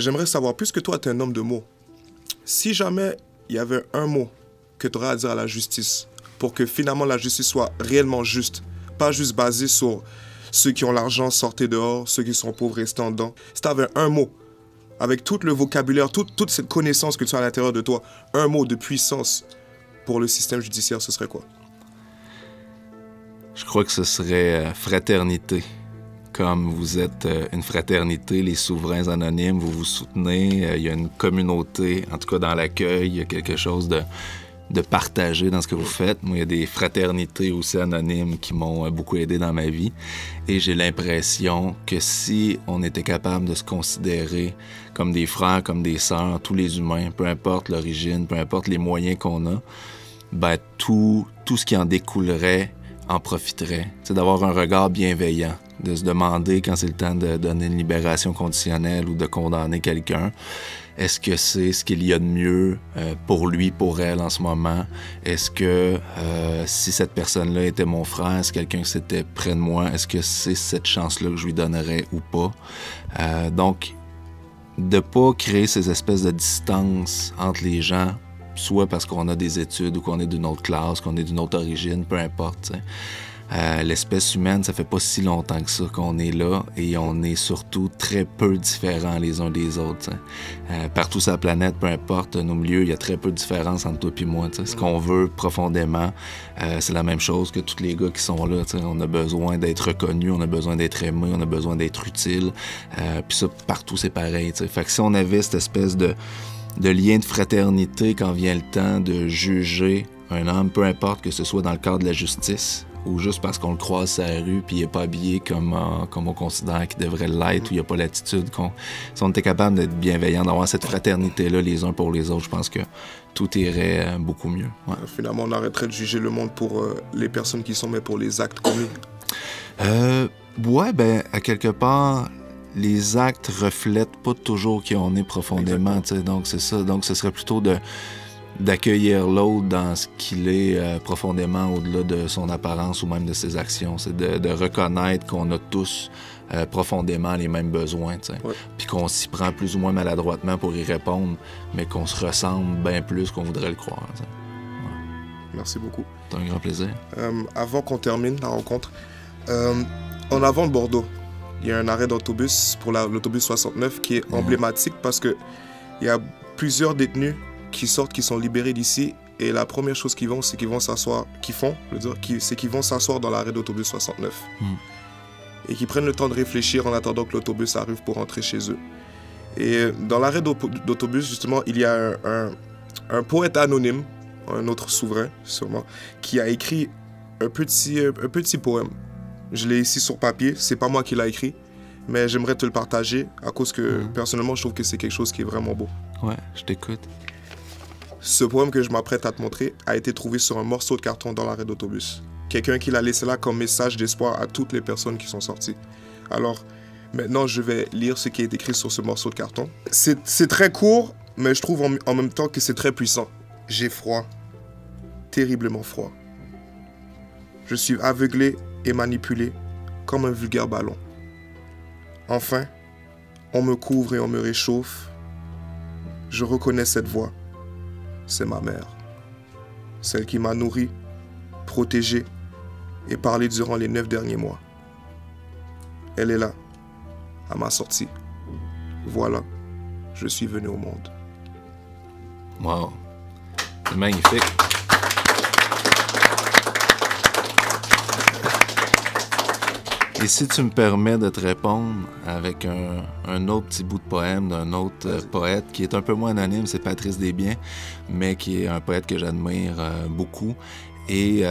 j'aimerais savoir, puisque toi, tu es un homme de mots, si jamais il y avait un mot que tu aurais à dire à la justice pour que finalement la justice soit réellement juste, pas juste basée sur ceux qui ont l'argent, sortez dehors, ceux qui sont pauvres, restez en dedans. Si tu avais un mot, avec tout le vocabulaire, toute cette connaissance que tu as à l'intérieur de toi, un mot de puissance pour le système judiciaire, ce serait quoi? Je crois que ce serait fraternité. Comme vous êtes une fraternité, les souverains anonymes, vous vous soutenez, il y a une communauté, en tout cas dans l'accueil, il y a quelque chose de partagé dans ce que vous faites. Moi, il y a des fraternités aussi anonymes qui m'ont beaucoup aidé dans ma vie. Et j'ai l'impression que si on était capable de se considérer comme des frères, comme des sœurs, tous les humains, peu importe l'origine, peu importe les moyens qu'on a, ben tout ce qui en découlerait en profiterait. C'est d'avoir un regard bienveillant, de se demander quand c'est le temps de donner une libération conditionnelle ou de condamner quelqu'un. Est-ce que c'est ce qu'il y a de mieux pour lui, pour elle en ce moment? Est-ce que si cette personne-là était mon frère, est-ce quelqu'un qui était près de moi, est-ce que c'est cette chance-là que je lui donnerais ou pas? Donc, de pas créer ces espèces de distances entre les gens, soit parce qu'on a des études ou qu'on est d'une autre classe, qu'on est d'une autre origine, peu importe. L'espèce humaine, ça fait pas si longtemps que ça qu'on est là et on est surtout très peu différents les uns des autres. Partout sur la planète, peu importe nos milieux, il y a très peu de différence entre toi et moi. Ce qu'on veut profondément, c'est la même chose que tous les gars qui sont là. On a besoin d'être reconnus, on a besoin d'être aimé, on a besoin d'être utile. Puis ça, partout, c'est pareil. Fait que si on avait cette espèce de lien de fraternité quand vient le temps de juger un homme, peu importe que ce soit dans le cadre de la justice ou juste parce qu'on le croise sur la rue puis il n'est pas habillé comme on considère qu'il devrait l'être ou il n'y a pas l'attitude si on était capable d'être bienveillant, d'avoir cette fraternité-là les uns pour les autres, je pense que tout irait beaucoup mieux. Ouais. Finalement, on arrêterait de juger le monde pour les personnes qui sont, mais pour les actes commis. Ouais, ben à quelque part, les actes reflètent pas toujours qui on est profondément, donc c'est ça. Donc ce serait plutôt d'accueillir l'autre dans ce qu'il est profondément au-delà de son apparence ou même de ses actions. C'est de reconnaître qu'on a tous profondément les mêmes besoins, puis qu'on s'y prend plus ou moins maladroitement pour y répondre, mais qu'on se ressemble bien plus qu'on voudrait le croire. Ouais. Merci beaucoup. C'est un grand plaisir. Avant qu'on termine la rencontre, en avant de Bordeaux, il y a un arrêt d'autobus pour l'autobus 69 qui est emblématique parce qu'il y a plusieurs détenus qui sortent, qui sont libérés d'ici. Et la première chose qu'ils font, c'est qu'ils vont s'asseoir dans l'arrêt d'autobus 69. Et qu'ils prennent le temps de réfléchir en attendant que l'autobus arrive pour rentrer chez eux. Et dans l'arrêt d'autobus, justement, il y a un poète anonyme, un autre souverain, sûrement, qui a écrit un petit poème. Je l'ai ici sur papier, c'est pas moi qui l'ai écrit, mais j'aimerais te le partager à cause que, personnellement, je trouve que c'est quelque chose qui est vraiment beau. Ouais, je t'écoute. Ce poème que je m'apprête à te montrer a été trouvé sur un morceau de carton dans l'arrêt d'autobus. Quelqu'un qui l'a laissé là comme message d'espoir à toutes les personnes qui sont sorties. Alors, maintenant, je vais lire ce qui est écrit sur ce morceau de carton. C'est très court, mais je trouve en même temps que c'est très puissant. J'ai froid, terriblement froid. Je suis aveuglé et manipulé comme un vulgaire ballon. Enfin, on me couvre et on me réchauffe. Je reconnais cette voix. C'est ma mère. Celle qui m'a nourri, protégé et parlé durant les 9 derniers mois. Elle est là, à ma sortie. Voilà, je suis venu au monde. Wow, c'est magnifique. Et si tu me permets de te répondre avec un autre petit bout de poème d'un autre poète qui est un peu moins anonyme, c'est Patrice Desbiens, mais qui est un poète que j'admire beaucoup. Et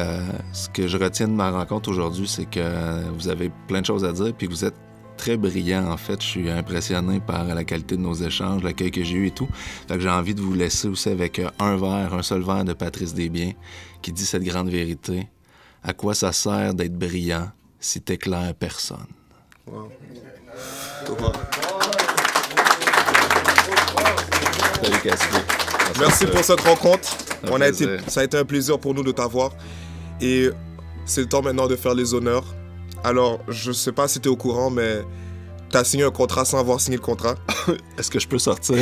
ce que je retiens de ma rencontre aujourd'hui, c'est que vous avez plein de choses à dire, puis que vous êtes très brillant, en fait. Je suis impressionné par la qualité de nos échanges, l'accueil que j'ai eu et tout. Fait que j'ai envie de vous laisser aussi avec un seul vers de Patrice Desbiens, qui dit cette grande vérité. À quoi ça sert d'être brillant si t'éclaires personne? Wow. Salut, Cassidy. Merci pour cette rencontre. Ça a été un plaisir pour nous de t'avoir. Et c'est le temps maintenant de faire les honneurs. Alors, je ne sais pas si tu es au courant, mais T'as signé un contrat sans avoir signé le contrat. Est-ce que je peux sortir?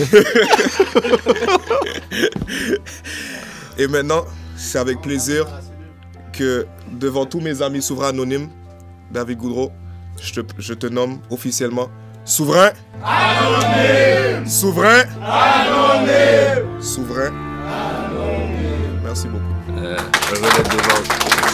Et maintenant, c'est avec plaisir que, devant tous mes amis souverains anonymes, David Goudreau, je te nomme officiellement souverain anonyme. Souverain anonyme. Souverain anonyme. Merci beaucoup. Je vais être des autres.